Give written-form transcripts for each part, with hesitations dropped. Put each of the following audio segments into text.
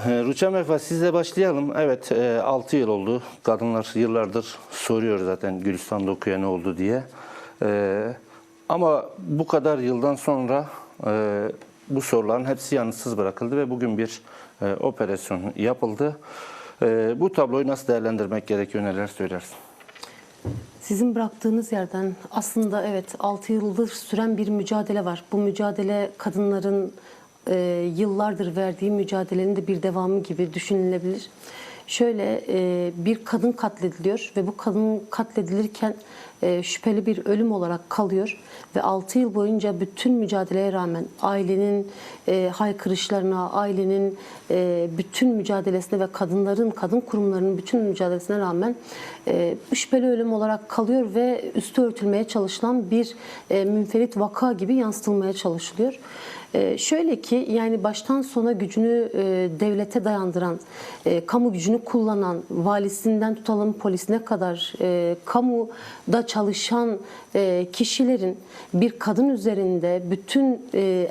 Rüçhan Vefa, sizle başlayalım. Evet, 6 yıl oldu. Kadınlar yıllardır soruyor zaten Gülistan'da okuya ne oldu diye. Ama bu kadar yıldan sonra bu soruların hepsi yanıtsız bırakıldı ve bugün bir operasyon yapıldı. Bu tabloyu nasıl değerlendirmek gerekiyor, neler söylersin? Sizin bıraktığınız yerden aslında evet 6 yıldır süren bir mücadele var. Bu mücadele kadınların yıllardır verdiği mücadelenin de bir devamı gibi düşünülebilir. Şöyle bir kadın katlediliyor ve bu kadın katledilirken şüpheli bir ölüm olarak kalıyor ve 6 yıl boyunca bütün mücadeleye rağmen ailenin haykırışlarına, ailenin bütün mücadelesine ve kadın kurumlarının bütün mücadelesine rağmen şüpheli ölüm olarak kalıyor ve üstü örtülmeye çalışılan bir münferit vaka gibi yansıtılmaya çalışılıyor. Şöyle ki yani baştan sona gücünü devlete dayandıran, kamu gücünü kullanan, valisinden tutalım polisine kadar kamuda çalışan kişilerin bir kadın üzerinde bütün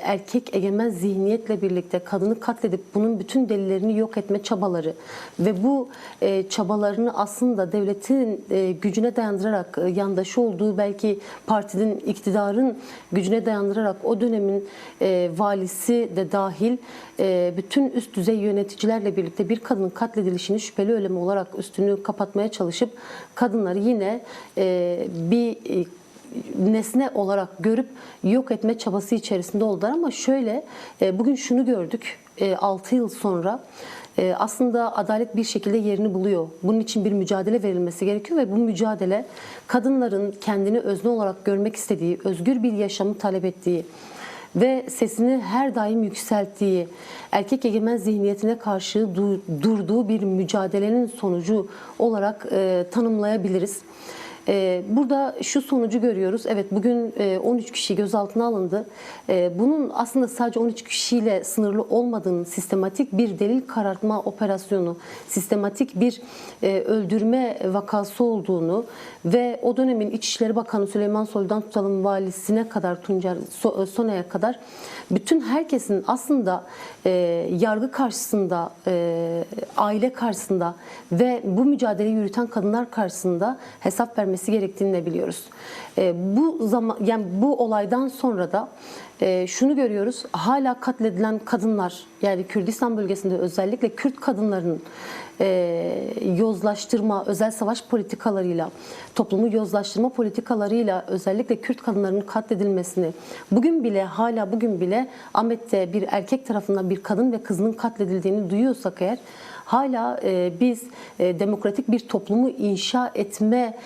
erkek egemen zihniyetle birlikte kadını katledip bunun bütün delillerini yok etme çabaları ve bu çabalarını aslında devletin gücüne dayandırarak yandaşı olduğu belki partinin, iktidarın gücüne dayandırarak o dönemin valisi de dahil bütün üst düzey yöneticilerle birlikte bir kadının katledilişini şüpheli ölüm olarak üstünü kapatmaya çalışıp kadınları yine bir nesne olarak görüp yok etme çabası içerisinde oldular. Ama şöyle bugün şunu gördük 6 yıl sonra aslında adalet bir şekilde yerini buluyor. Bunun için bir mücadele verilmesi gerekiyor ve bu mücadele kadınların kendini özne olarak görmek istediği, özgür bir yaşamı talep ettiği ve sesini her daim yükselttiği, erkek egemen zihniyetine karşı durduğu bir mücadelenin sonucu olarak tanımlayabiliriz. Burada şu sonucu görüyoruz. Evet, bugün 13 kişi gözaltına alındı. Bunun aslında sadece 13 kişiyle sınırlı olmadığını, sistematik bir delil karartma operasyonu, sistematik bir öldürme vakası olduğunu ve o dönemin İçişleri Bakanı Süleyman Soylu'dan tutalım valisine kadar, Tuncer Soner'e kadar bütün herkesin aslında yargı karşısında, aile karşısında ve bu mücadeleyi yürüten kadınlar karşısında hesap vermesi gerektiğini de biliyoruz. Bu olaydan sonra da şunu görüyoruz. Hala katledilen kadınlar, yani Kürdistan bölgesinde özellikle Kürt kadınlarının yozlaştırma, özel savaş politikalarıyla, toplumu yozlaştırma politikalarıyla özellikle Kürt kadınlarının katledilmesini hala bugün bile Ahmet'te bir erkek tarafından bir kadın ve kızının katledildiğini duyuyorsak eğer hala biz demokratik bir toplumu inşa etme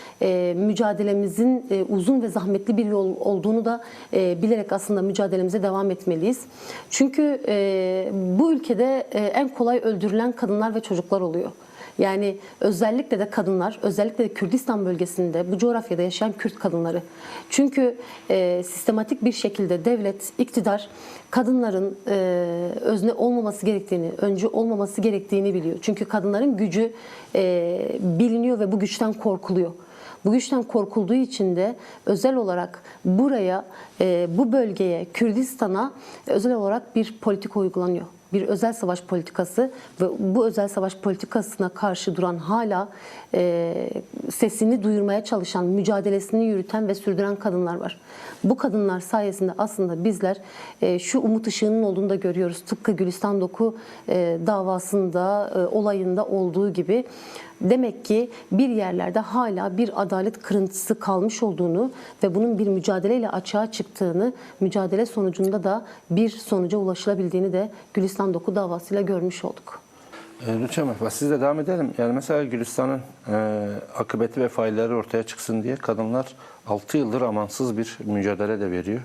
mücadelemizin uzun ve zahmetli bir yol olduğunu da bilerek aslında mücadelemize devam etmeliyiz. Çünkü bu ülkede en kolay öldürülen kadınlar ve çocuklar oluyor. Yani özellikle de kadınlar, özellikle de Kürdistan bölgesinde bu coğrafyada yaşayan Kürt kadınları. Çünkü sistematik bir şekilde devlet, iktidar kadınların özne olmaması gerektiğini, öncü olmaması gerektiğini biliyor. Çünkü kadınların gücü biliniyor ve bu güçten korkuluyor. Bu güçten korkulduğu için de özel olarak buraya, bu bölgeye, Kürdistan'a özel olarak bir politika uygulanıyor. Bir özel savaş politikası ve bu özel savaş politikasına karşı duran, hala sesini duyurmaya çalışan, mücadelesini yürüten ve sürdüren kadınlar var. Bu kadınlar sayesinde aslında bizler şu umut ışığının olduğunu da görüyoruz. Tıpkı Gülistan Doku davasında, olayında olduğu gibi. Demek ki bir yerlerde hala bir adalet kırıntısı kalmış olduğunu ve bunun bir mücadeleyle açığa çıktığını, mücadele sonucunda da bir sonuca ulaşılabildiğini de Gülistan Doku davasıyla görmüş olduk. Rüçhan Vefa, sizle devam edelim. Yani mesela Gülistan'ın akıbeti ve failleri ortaya çıksın diye kadınlar 6 yıldır amansız bir mücadele de veriyor.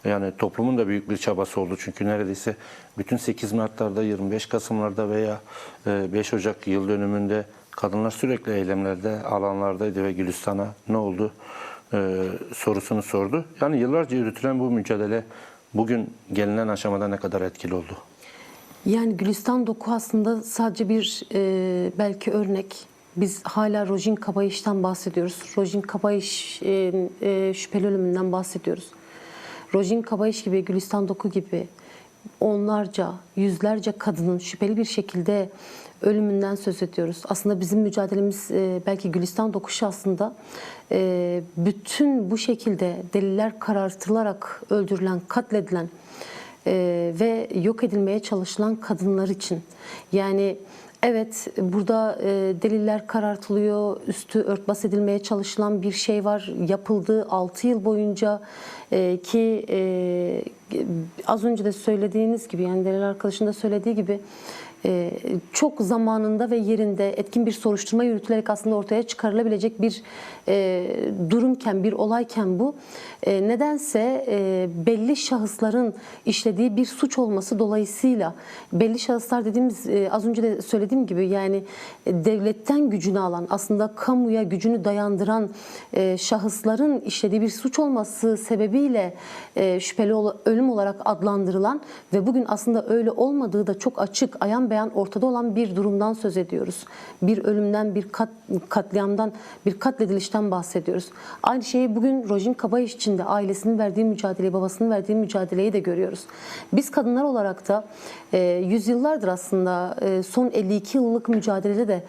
Yani toplumun da büyük bir çabası oldu. Çünkü neredeyse bütün 8 Mart'larda, 25 Kasım'larda veya 5 Ocak yıl dönümünde kadınlar sürekli eylemlerde, alanlardaydı ve Gülistan'a ne oldu sorusunu sordu. Yani yıllarca yürütülen bu mücadele bugün gelinen aşamada ne kadar etkili oldu? Yani Gülistan Doku aslında sadece bir belki örnek. Biz hala Rojin Kabayiş'ten bahsediyoruz. Rojin Kabayiş şüpheli ölümünden bahsediyoruz. Rojin Kabayiş gibi, Gülistan Doku gibi onlarca, yüzlerce kadının şüpheli bir şekilde ölümünden söz ediyoruz. Aslında bizim mücadelemiz belki Gülistan dokuşu aslında bütün bu şekilde deliller karartılarak öldürülen, katledilen ve yok edilmeye çalışılan kadınlar için. Yani evet, burada deliller karartılıyor, üstü örtbas edilmeye çalışılan bir şey var. Yapıldı 6 yıl boyunca ki az önce de söylediğiniz gibi, yani Delil arkadaşın da söylediği gibi çok zamanında ve yerinde etkin bir soruşturma yürütülerek aslında ortaya çıkarılabilecek bir durumken, bir olayken bu nedense belli şahısların işlediği bir suç olması dolayısıyla, belli şahıslar dediğimiz az önce de söylediğim gibi, yani devletten gücünü alan, aslında kamuya gücünü dayandıran şahısların işlediği bir suç olması sebebiyle şüpheli ölüm olarak adlandırılan ve bugün aslında öyle olmadığı da çok açık, ayan beyan ortada olan bir durumdan söz ediyoruz. Bir ölümden, bir katliamdan, bir katledilişten bahsediyoruz. Aynı şeyi bugün Rojin Kabayiş için de ailesinin verdiği mücadeleyi, babasının verdiği mücadeleyi de görüyoruz. Biz kadınlar olarak da yüzyıllardır aslında son 52 yıllık mücadelede de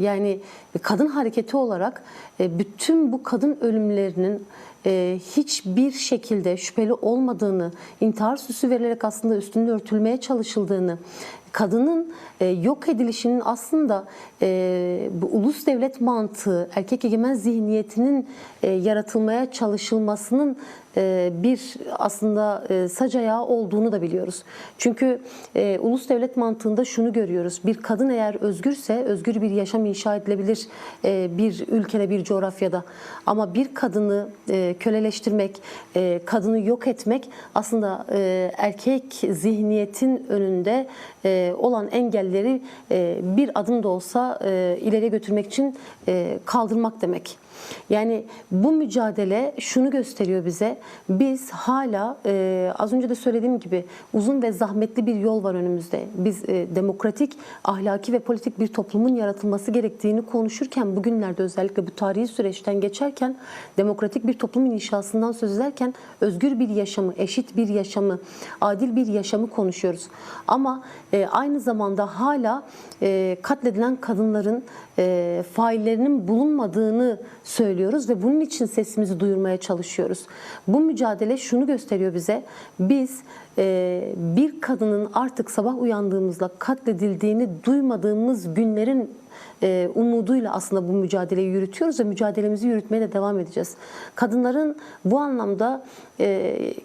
yani kadın hareketi olarak bütün bu kadın ölümlerinin hiçbir şekilde şüpheli olmadığını, intihar süsü verilerek aslında üstünde örtülmeye çalışıldığını, kadının yok edilişinin aslında bu ulus devlet mantığı, erkek egemen zihniyetinin yaratılmaya çalışılmasının bir aslında sac ayağı olduğunu da biliyoruz. Çünkü ulus devlet mantığında şunu görüyoruz. Bir kadın eğer özgürse özgür bir yaşam inşa edilebilir bir ülkede, bir coğrafyada. Ama bir kadını köleleştirmek, kadını yok etmek aslında erkek zihniyetin önünde olan engelleri bir adım da olsa ileriye götürmek için kaldırmak demek. Yani bu mücadele şunu gösteriyor bize. Biz hala az önce de söylediğim gibi uzun ve zahmetli bir yol var önümüzde. Biz demokratik, ahlaki ve politik bir toplumun yaratılması gerektiğini konuşurken, bugünlerde özellikle bu tarihi süreçten geçerken, demokratik bir toplumun inşasından söz ederken özgür bir yaşamı, eşit bir yaşamı, adil bir yaşamı konuşuyoruz. Ama aynı zamanda hala katledilen kadınların faillerinin bulunmadığını söylüyoruz ve bunun için sesimizi duyurmaya çalışıyoruz. Bu mücadele şunu gösteriyor bize: biz bir kadının artık sabah uyandığımızda katledildiğini duymadığımız günlerin umuduyla aslında bu mücadeleyi yürütüyoruz ve mücadelemizi yürütmeye de devam edeceğiz. Kadınların bu anlamda,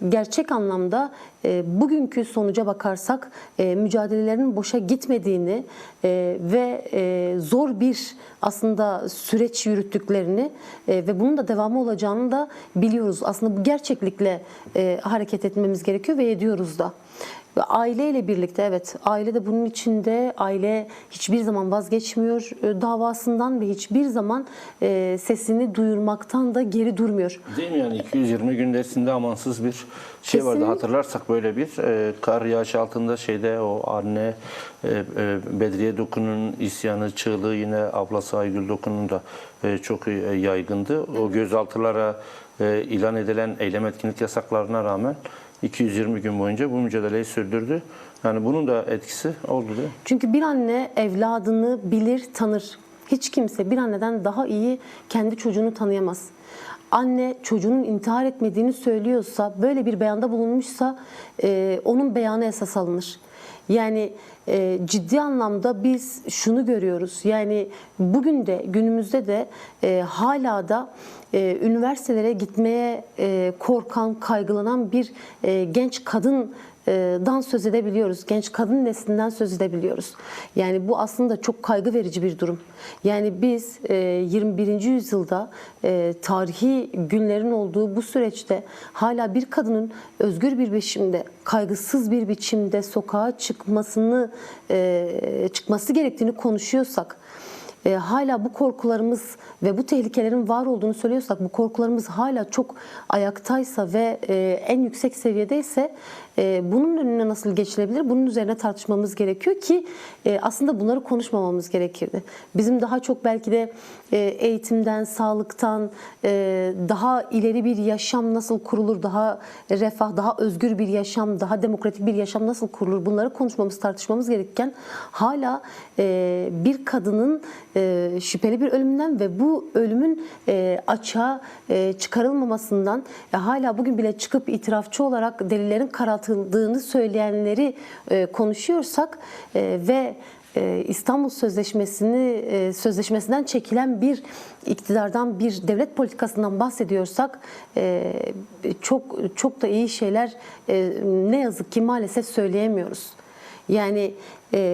gerçek anlamda bugünkü sonuca bakarsak mücadelelerinin boşa gitmediğini ve zor bir aslında süreç yürüttüklerini ve bunun da devamı olacağını da biliyoruz. Aslında bu gerçeklikle hareket etmemiz gerekiyor ve ediyoruz da. Ve aileyle birlikte, evet, aile de bunun içinde. Aile hiçbir zaman vazgeçmiyor davasından ve hiçbir zaman sesini duyurmaktan da geri durmuyor. Değil mi? Yani 220 gün dersinde amansız bir şey vardı. Hatırlarsak böyle bir kar yağışı altında o anne Bedriye Dokunu'nun isyanı, çığlığı, yine ablası Aygül Dokunu'nun da çok yaygındı. O gözaltılara ilan edilen eylem etkinlik yasaklarına rağmen 220 gün boyunca bu mücadeleyi sürdürdü. Yani bunun da etkisi oldu değil mi? Çünkü bir anne evladını bilir, tanır. Hiç kimse bir anneden daha iyi kendi çocuğunu tanıyamaz. Anne çocuğunun intihar etmediğini söylüyorsa, böyle bir beyanda bulunmuşsa onun beyanı esas alınır. Yani ciddi anlamda biz şunu görüyoruz. Yani bugün de, günümüzde de hala da üniversitelere gitmeye korkan, kaygılanan bir genç kadından söz edebiliyoruz. Genç kadın neslinden söz edebiliyoruz. Yani bu aslında çok kaygı verici bir durum. Yani biz 21. yüzyılda tarihi günlerin olduğu bu süreçte hala bir kadının özgür bir biçimde, kaygısız bir biçimde sokağa çıkması gerektiğini konuşuyorsak, hala bu korkularımız ve bu tehlikelerin var olduğunu söylüyorsak, bu korkularımız hala çok ayaktaysa ve en yüksek seviyedeyse bunun önüne nasıl geçilebilir? Bunun üzerine tartışmamız gerekiyor ki aslında bunları konuşmamamız gerekirdi. Bizim daha çok belki de eğitimden, sağlıktan, daha ileri bir yaşam nasıl kurulur, daha refah, daha özgür bir yaşam, daha demokratik bir yaşam nasıl kurulur? Bunları konuşmamız, tartışmamız gerekirken hala bir kadının şüpheli bir ölümden ve bu ölümün açığa çıkarılmamasından, hala bugün bile çıkıp itirafçı olarak delillerin karartıldığını söyleyenleri konuşuyorsak ve İstanbul Sözleşmesi'nden çekilen bir iktidardan, bir devlet politikasından bahsediyorsak çok da iyi şeyler ne yazık ki maalesef söyleyemiyoruz. Yani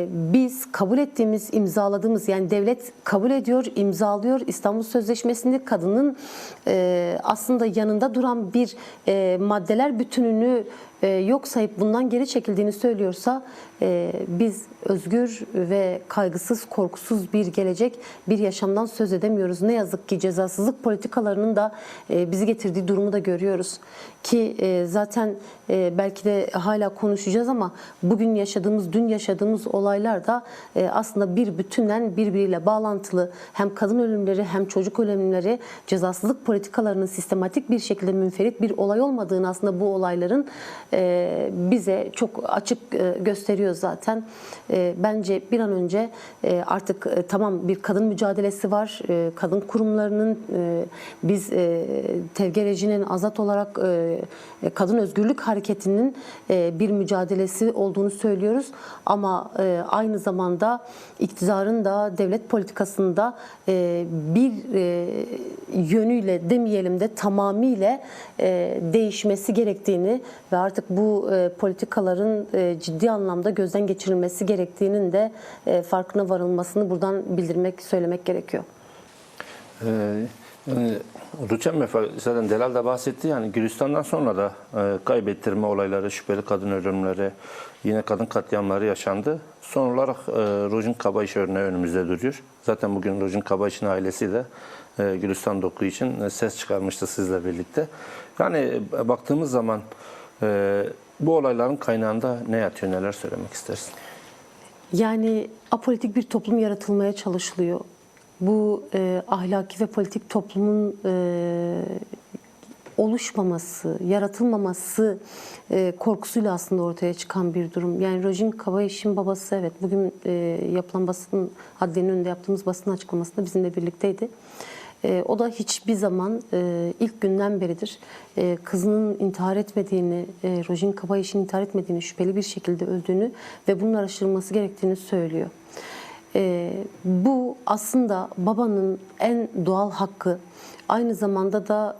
biz kabul ettiğimiz, imzaladığımız, yani devlet kabul ediyor, imzalıyor İstanbul Sözleşmesi'nde kadının aslında yanında duran bir maddeler bütününü yok sayıp bundan geri çekildiğini söylüyorsa biz özgür ve kaygısız, korkusuz bir gelecek, bir yaşamdan söz edemiyoruz. Ne yazık ki cezasızlık politikalarının da bizi getirdiği durumu da görüyoruz. Ki zaten belki de hala konuşacağız ama bugün yaşadığımız, dün yaşadığımız olaylar da aslında bir bütünden birbiriyle bağlantılı. Hem kadın ölümleri hem çocuk ölümleri cezasızlık politikalarının sistematik bir şekilde münferit bir olay olmadığını aslında bu olayların bize çok açık gösteriyor zaten. Bence bir an önce artık tamam, bir kadın mücadelesi var. Kadın kurumlarının biz TVGRC'nin azat olarak kadın özgürlük hareketinin bir mücadelesi olduğunu söylüyoruz. Ama aynı zamanda iktidarın da devlet politikasında bir yönüyle demeyelim de tamamıyla değişmesi gerektiğini ve artık bu politikaların ciddi anlamda gözden geçirilmesi gerektiğinin de farkına varılmasını buradan bildirmek, söylemek gerekiyor. Rüçhan Bey zaten Delal da bahsetti, yani Gülistan'dan sonra da kaybettirme olayları, şüpheli kadın ölümleri, yine kadın katliamları yaşandı. Son olarak Rojin Kabayış örneği önümüzde duruyor. Zaten bugün Rojin Kabayış'ın ailesi de Gülistan Doku için ses çıkarmıştı sizle birlikte. Yani baktığımız zaman bu olayların kaynağında ne yatıyor, neler söylemek istersin? Yani apolitik bir toplum yaratılmaya çalışılıyor. Bu ahlaki ve politik toplumun oluşmaması, yaratılmaması korkusuyla aslında ortaya çıkan bir durum. Yani Rojin Kabayış'ın babası, evet, bugün yapılan basın, adliyenin önünde yaptığımız basın açıklamasında bizimle birlikteydi. O da hiçbir zaman ilk günden beridir kızının intihar etmediğini, Rojin Kabayış'ın intihar etmediğini, şüpheli bir şekilde öldüğünü ve bunun araştırılması gerektiğini söylüyor. Bu aslında babanın en doğal hakkı, aynı zamanda da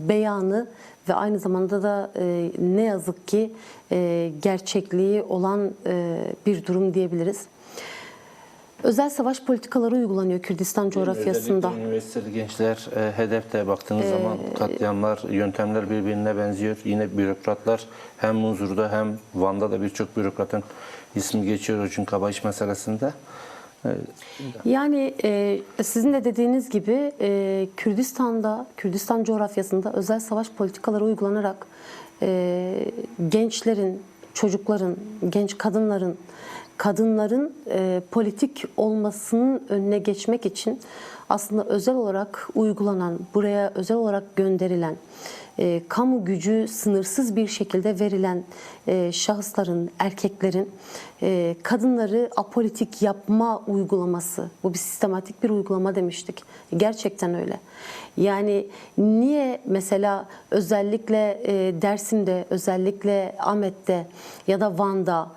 beyanı ve aynı zamanda da ne yazık ki gerçekliği olan bir durum diyebiliriz. Özel savaş politikaları uygulanıyor Kürdistan coğrafyasında. Özellikle üniversiteli gençler hedefte baktığınız zaman katliamlar, yöntemler birbirine benziyor. Yine bürokratlar hem Muzur'da hem Van'da da birçok bürokratın ismi geçiyor Rojin Kabayış meselesinde. Yani sizin de dediğiniz gibi Kürdistan'da, Kürdistan coğrafyasında özel savaş politikaları uygulanarak gençlerin, çocukların, genç kadınların politik olmasının önüne geçmek için aslında özel olarak uygulanan, buraya özel olarak gönderilen, kamu gücü sınırsız bir şekilde verilen şahısların, erkeklerin kadınları apolitik yapma uygulaması. Bu bir sistematik bir uygulama demiştik. Gerçekten öyle. Yani niye mesela özellikle Dersim'de, özellikle Ahmet'te ya da Van'da,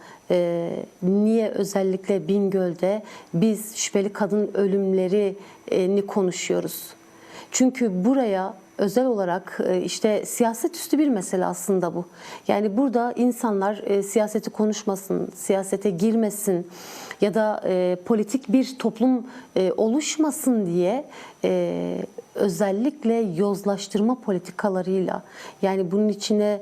niye özellikle Bingöl'de biz şüpheli kadın ölümlerini konuşuyoruz? Çünkü buraya özel olarak işte siyaset üstü bir mesele aslında bu. Yani burada insanlar siyaseti konuşmasın, siyasete girmesin ya da politik bir toplum oluşmasın diye özellikle yozlaştırma politikalarıyla, yani bunun içine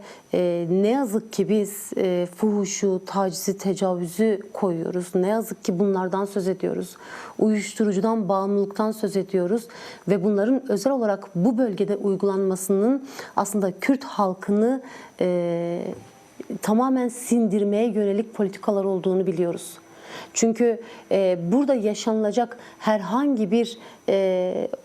ne yazık ki biz fuhuşu, tacizi, tecavüzü koyuyoruz. Ne yazık ki bunlardan söz ediyoruz. Uyuşturucudan, bağımlılıktan söz ediyoruz ve bunların özel olarak bu bölgede uygulanmasının aslında Kürt halkını tamamen sindirmeye yönelik politikalar olduğunu biliyoruz. Çünkü burada yaşanılacak herhangi bir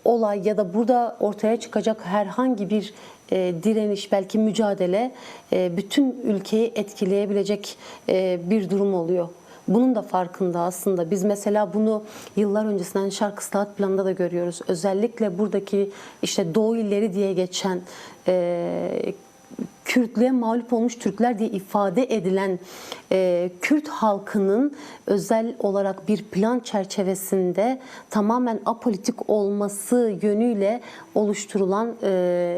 olay ya da burada ortaya çıkacak herhangi bir direniş, belki mücadele bütün ülkeyi etkileyebilecek bir durum oluyor. Bunun da farkında aslında. Biz mesela bunu yıllar öncesinden Şark Islahat Planı'nda da görüyoruz. Özellikle buradaki işte Doğu illeri diye geçen Kürtlüğe mağlup olmuş Türkler diye ifade edilen Kürt halkının özel olarak bir plan çerçevesinde tamamen apolitik olması yönüyle oluşturulan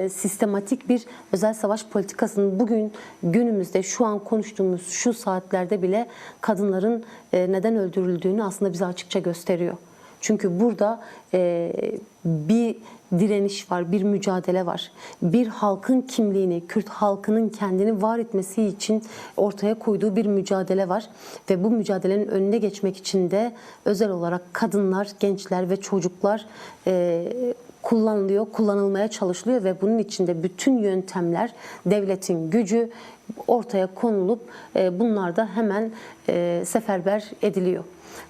sistematik bir özel savaş politikasının bugün günümüzde şu an konuştuğumuz şu saatlerde bile kadınların neden öldürüldüğünü aslında bize açıkça gösteriyor. Çünkü burada bir direniş var, bir mücadele var. Bir halkın kimliğini, Kürt halkının kendini var etmesi için ortaya koyduğu bir mücadele var. Ve bu mücadelenin önüne geçmek için de özel olarak kadınlar, gençler ve çocuklar kullanılıyor, kullanılmaya çalışılıyor ve bunun içinde bütün yöntemler, devletin gücü ortaya konulup bunlar da hemen seferber ediliyor.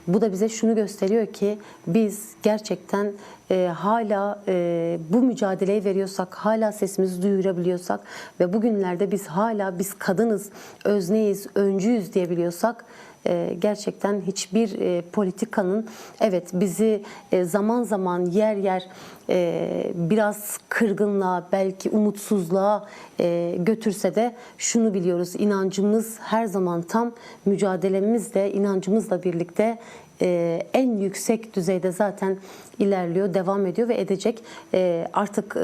Bu da bize şunu gösteriyor ki biz gerçekten hala bu mücadeleyi veriyorsak, hala sesimizi duyurabiliyorsak ve bugünlerde biz kadınız, özneyiz, öncüyüz diyebiliyorsak gerçekten hiçbir politikanın evet bizi zaman zaman yer yer biraz kırgınlığa, belki umutsuzluğa götürse de şunu biliyoruz: inancımız her zaman tam, mücadelemiz de inancımızla birlikte en yüksek düzeyde zaten ilerliyor, devam ediyor ve edecek. Artık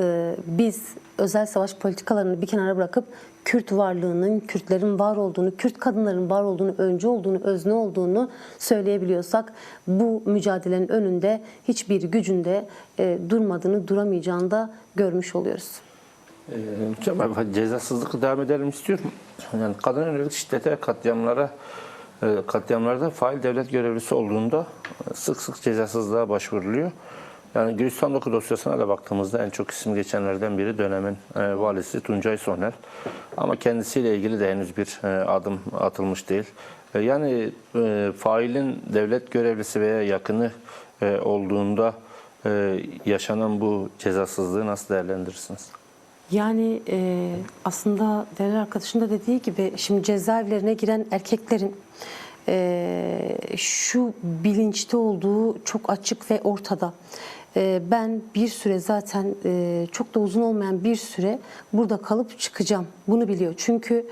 biz özel savaş politikalarını bir kenara bırakıp Kürt varlığının, Kürtlerin var olduğunu, Kürt kadınların var olduğunu, öncü olduğunu, özne olduğunu söyleyebiliyorsak bu mücadelenin önünde hiçbir gücünde durmadığını, duramayacağını da görmüş oluyoruz. Cezasızlıkla devam edelim istiyorum. Yani kadına yönelik şiddete, katliamlarda fail devlet görevlisi olduğunda sık sık cezasızlığa başvuruluyor. Yani Gülistan Doku dosyasına da baktığımızda en çok isim geçenlerden biri dönemin valisi Tuncay Soner. Ama kendisiyle ilgili de henüz bir adım atılmış değil. Yani failin devlet görevlisi veya yakını olduğunda yaşanan bu cezasızlığı nasıl değerlendirirsiniz? Yani aslında değerli arkadaşın da dediği gibi şimdi cezaevlerine giren erkeklerin şu bilinçte olduğu çok açık ve ortada. Ben bir süre zaten çok da uzun olmayan bir süre burada kalıp çıkacağım. Bunu biliyor. Çünkü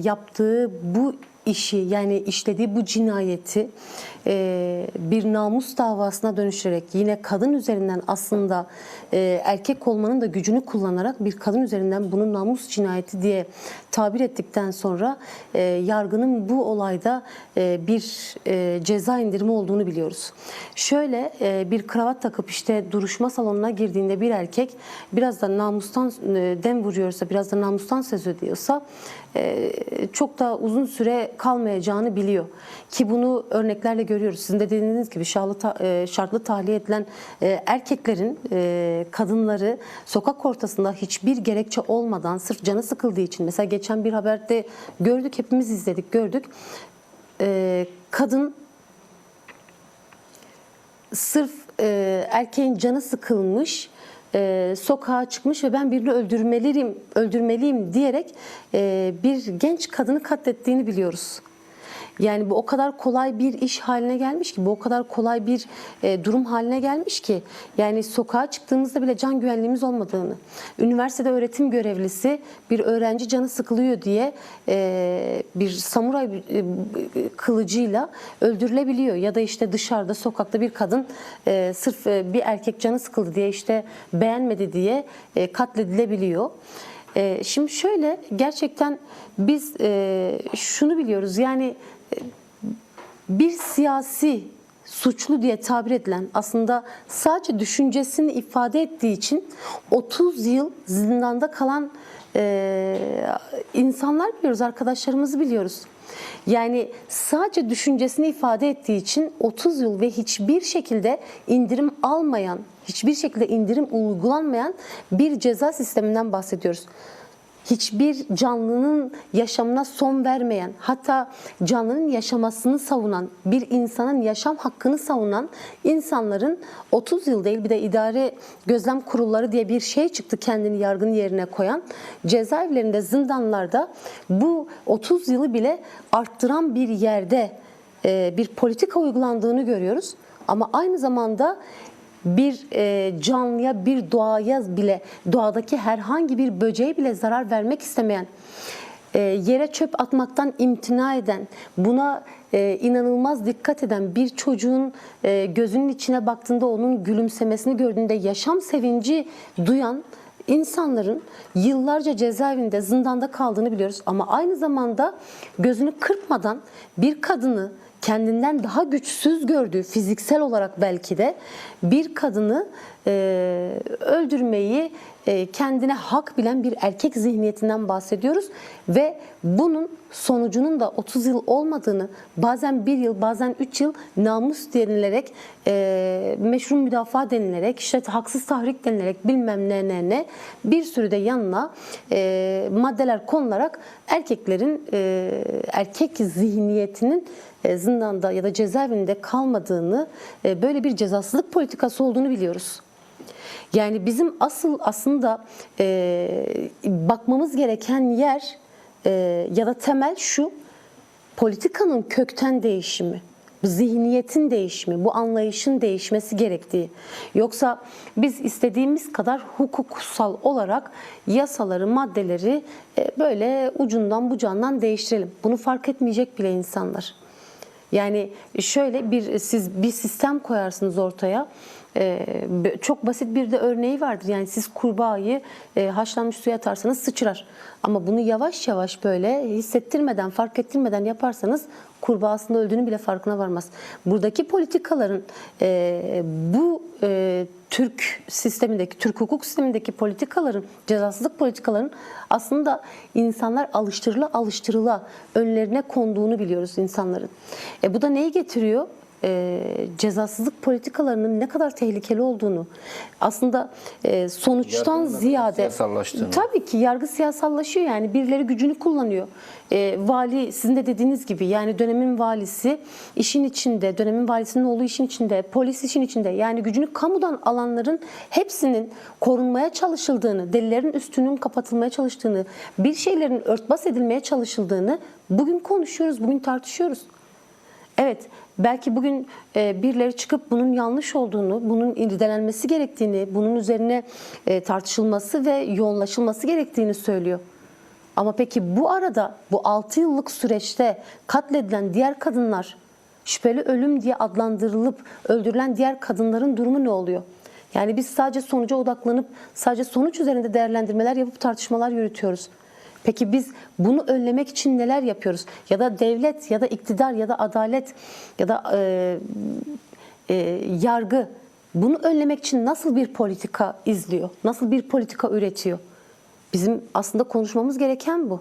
yaptığı bu işi, yani işlediği bu cinayeti bir namus davasına dönüştürerek, yine kadın üzerinden aslında erkek olmanın da gücünü kullanarak bir kadın üzerinden bunu namus cinayeti diye tabir ettikten sonra yargının bu olayda bir ceza indirimi olduğunu biliyoruz. Şöyle bir kravat takıp işte duruşma salonuna girdiğinde bir erkek biraz da namustan dem vuruyorsa, biraz da namustan söz ediyorsa çok da uzun süre kalmayacağını biliyor. Ki bunu örneklerle görüyoruz. Sizin de dediğiniz gibi şartlı tahliye edilen erkeklerin kadınları sokak ortasında hiçbir gerekçe olmadan sırf canı sıkıldığı için, mesela geçen bir haberde gördük, hepimiz izledik, gördük. Kadın sırf erkeğin canı sıkılmış, sokağa çıkmış ve ben birini öldürmeliyim diyerek bir genç kadını katlettiğini biliyoruz. Yani bu o kadar kolay bir iş haline gelmiş ki, bu o kadar kolay bir durum haline gelmiş ki, yani sokağa çıktığımızda bile can güvenliğimiz olmadığını, üniversitede öğretim görevlisi bir öğrenci canı sıkılıyor diye bir samuray kılıcıyla öldürülebiliyor. Ya da işte dışarıda, sokakta bir kadın sırf bir erkek canı sıkıldı diye, işte beğenmedi diye katledilebiliyor. Şimdi şöyle, gerçekten biz şunu biliyoruz, yani bir siyasi suçlu diye tabir edilen, aslında sadece düşüncesini ifade ettiği için 30 yıl zindanda kalan insanlar biliyoruz, arkadaşlarımızı biliyoruz. Yani sadece düşüncesini ifade ettiği için 30 yıl ve hiçbir şekilde indirim almayan, hiçbir şekilde indirim uygulanmayan bir ceza sisteminden bahsediyoruz. Hiçbir canlının yaşamına son vermeyen, hatta canlının yaşamasını savunan, bir insanın yaşam hakkını savunan insanların 30 yıl değil, bir de idare gözlem kurulları diye bir şey çıktı, kendini yargının yerine koyan, cezaevlerinde, zindanlarda bu 30 yılı bile arttıran bir yerde bir politika uygulandığını görüyoruz. Ama aynı zamanda bir canlıya, bir doğaya bile, doğadaki herhangi bir böceğe bile zarar vermek istemeyen, yere çöp atmaktan imtina eden, buna inanılmaz dikkat eden bir çocuğun gözünün içine baktığında onun gülümsemesini gördüğünde yaşam sevinci duyan insanların yıllarca cezaevinde, zindanda kaldığını biliyoruz. Ama aynı zamanda gözünü kırpmadan bir kadını, kendinden daha güçsüz gördüğü, fiziksel olarak belki de bir kadını öldürmeyi kendine hak bilen bir erkek zihniyetinden bahsediyoruz. Ve bunun sonucunun da 30 yıl olmadığını, bazen 1 yıl, bazen 3 yıl namus denilerek, meşru müdafaa denilerek, işte haksız tahrik denilerek, bilmem ne bir sürü de yanına maddeler konularak erkeklerin, erkek zihniyetinin zindanda ya da cezaevinde kalmadığını, böyle bir cezasızlık politikası olduğunu biliyoruz. Yani bizim aslında bakmamız gereken yer ya da temel şu: politikanın kökten değişimi, bu zihniyetin değişimi, bu anlayışın değişmesi gerektiği. Yoksa biz istediğimiz kadar hukuksal olarak yasaları, maddeleri böyle ucundan bucağından değiştirelim. Bunu fark etmeyecek bile insanlar. Yani şöyle siz bir sistem koyarsınız ortaya. Çok basit bir de örneği vardır. Yani siz kurbağayı haşlanmış suya atarsanız sıçrar. Ama bunu yavaş yavaş böyle hissettirmeden, fark ettirmeden yaparsanız kurbağa aslında öldüğünü bile farkına varmaz. Buradaki politikaların bu Türk sistemindeki, Türk hukuk sistemindeki politikaların, cezasızlık politikaların aslında insanlar alıştırıla önlerine konduğunu biliyoruz insanların. Bu da neyi getiriyor? Cezasızlık politikalarının ne kadar tehlikeli olduğunu, aslında sonuçtan Yargının ziyade siyasallaştığını. tabii ki yargı siyasallaşıyor. Yani birileri gücünü kullanıyor. Vali, sizin de dediğiniz gibi, yani dönemin valisi işin içinde, dönemin valisinin oğlu işin içinde, polis işin içinde. Yani gücünü kamudan alanların hepsinin korunmaya çalışıldığını, delillerin üstünün kapatılmaya çalıştığını, bir şeylerin örtbas edilmeye çalışıldığını bugün konuşuyoruz, bugün tartışıyoruz. Evet, belki bugün birileri çıkıp bunun yanlış olduğunu, bunun irdelenmesi gerektiğini, bunun üzerine tartışılması ve yoğunlaşılması gerektiğini söylüyor. Ama peki bu arada, bu 6 yıllık süreçte katledilen diğer kadınlar, şüpheli ölüm diye adlandırılıp öldürülen diğer kadınların durumu ne oluyor? Yani biz sadece sonuca odaklanıp sadece sonuç üzerinde değerlendirmeler yapıp tartışmalar yürütüyoruz. Peki biz bunu önlemek için neler yapıyoruz? Ya da devlet ya da iktidar ya da adalet ya da yargı bunu önlemek için nasıl bir politika izliyor? Nasıl bir politika üretiyor? Bizim aslında konuşmamız gereken bu.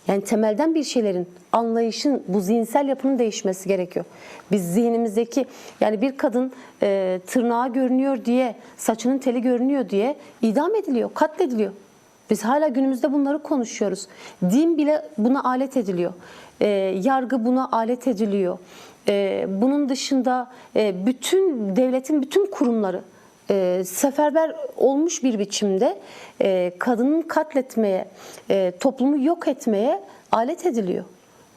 Yani temelden bir şeylerin, anlayışın, bu zihinsel yapının değişmesi gerekiyor. Biz zihnimizdeki, yani bir kadın tırnağı görünüyor diye, saçının teli görünüyor diye idam ediliyor, katlediliyor. Biz hala günümüzde bunları konuşuyoruz. Din bile buna alet ediliyor. Yargı buna alet ediliyor. Bunun dışında bütün devletin bütün kurumları seferber olmuş bir biçimde kadının katletmeye, toplumu yok etmeye alet ediliyor.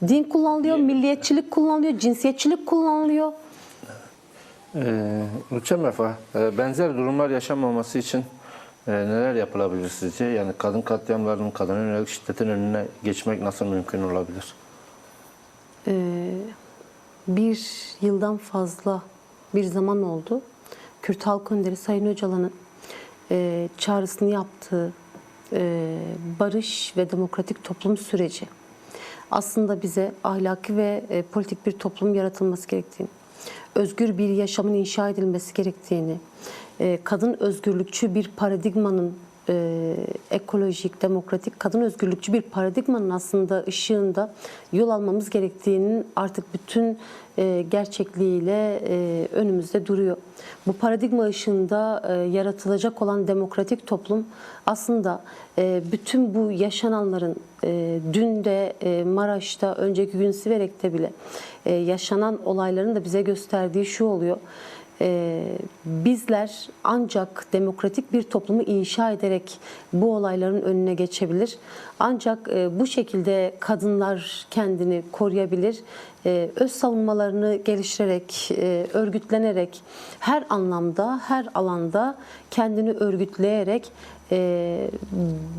Din kullanılıyor, milliyetçilik kullanılıyor, cinsiyetçilik kullanılıyor. Rüçhan Vefa, benzer durumlar yaşanmaması için neler yapılabilir sizce? Yani kadın katliamlarının, kadına yönelik şiddetin önüne geçmek nasıl mümkün olabilir? Bir yıldan fazla bir zaman oldu. Kürt Halk Önderi Sayın Öcalan'ın çağrısını yaptığı barış ve demokratik toplum süreci, aslında bize ahlaki ve politik bir toplum yaratılması gerektiğini, özgür bir yaşamın inşa edilmesi gerektiğini, kadın özgürlükçü bir paradigmanın, ekolojik, demokratik, kadın özgürlükçü bir paradigmanın aslında ışığında yol almamız gerektiğinin artık bütün gerçekliğiyle önümüzde duruyor. Bu paradigma ışığında yaratılacak olan demokratik toplum aslında bütün bu yaşananların, dün de Maraş'ta, önceki gün Siverek'te bile yaşanan olayların da bize gösterdiği şu oluyor. Bizler ancak demokratik bir toplumu inşa ederek bu olayların önüne geçebilir. Ancak bu şekilde kadınlar kendini koruyabilir. Öz savunmalarını geliştirerek, örgütlenerek, her anlamda, her alanda kendini örgütleyerek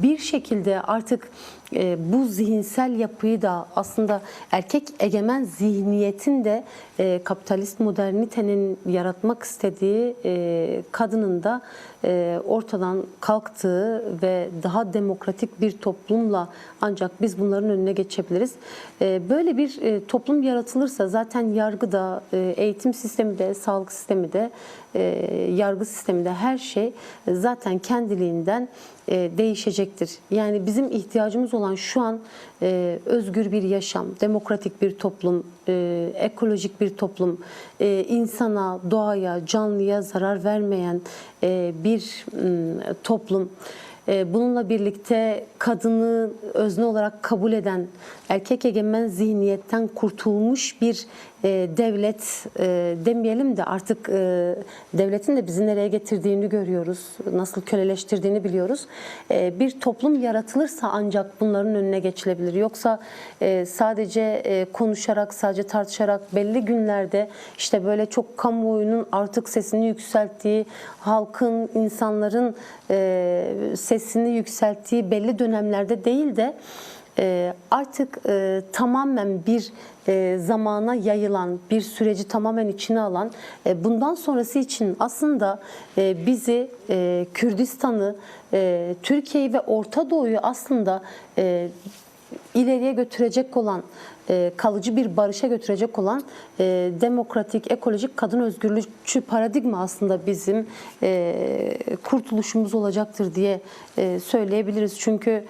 bir şekilde artık bu zihinsel yapıyı da aslında erkek egemen zihniyetin de kapitalist modernitenin yaratmak istediği kadının da ortadan kalktığı ve daha demokratik bir toplumla ancak biz bunların önüne geçebiliriz. Böyle bir toplum yaratılırsa zaten yargıda, eğitim sistemi de, sağlık sistemi de, yargı sistemi de her şey zaten kendiliğinden değişecektir. Yani bizim ihtiyacımız olan şu an özgür bir yaşam, demokratik bir toplum, ekolojik bir toplum, insana, doğaya, canlıya zarar vermeyen bir toplum. Bununla birlikte kadını özne olarak kabul eden, erkek egemen zihniyetten kurtulmuş bir devlet demeyelim de artık devletin de bizi nereye getirdiğini görüyoruz, nasıl köleleştirdiğini biliyoruz. Bir toplum yaratılırsa ancak bunların önüne geçilebilir. Yoksa sadece konuşarak, sadece tartışarak belli günlerde işte böyle çok kamuoyunun artık sesini yükselttiği, halkın, insanların sesini yükselttiği belli dönemlerde değil de artık tamamen bir zamana yayılan, bir süreci tamamen içine alan, bundan sonrası için aslında bizi, Kürdistan'ı, Türkiye'yi ve Orta Doğu'yu aslında ileriye götürecek olan, kalıcı bir barışa götürecek olan demokratik, ekolojik, kadın özgürlükçü paradigma aslında bizim kurtuluşumuz olacaktır diye söyleyebiliriz. Çünkü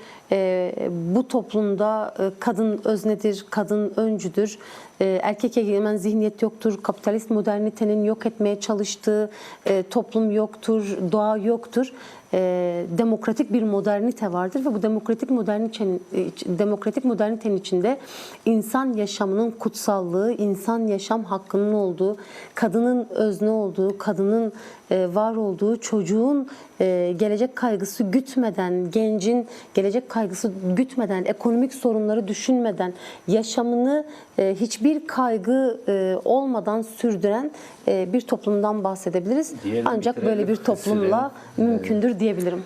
bu toplumda kadın öznedir, kadın öncüdür, erkek egemen zihniyet yoktur, kapitalist modernitenin yok etmeye çalıştığı toplum yoktur, doğa yoktur. Demokratik bir modernite vardır ve bu demokratik modernitenin içinde insan yaşamının kutsallığı, insan yaşam hakkının olduğu, kadının özne olduğu, kadının var olduğu, çocuğun gelecek kaygısı gütmeden, gencin gelecek kaygısı gütmeden, ekonomik sorunları düşünmeden, yaşamını hiçbir kaygı olmadan sürdüren bir toplumdan bahsedebiliriz. Diyelim, ancak bitirelim, böyle bir toplumla mümkündür diyebilirim.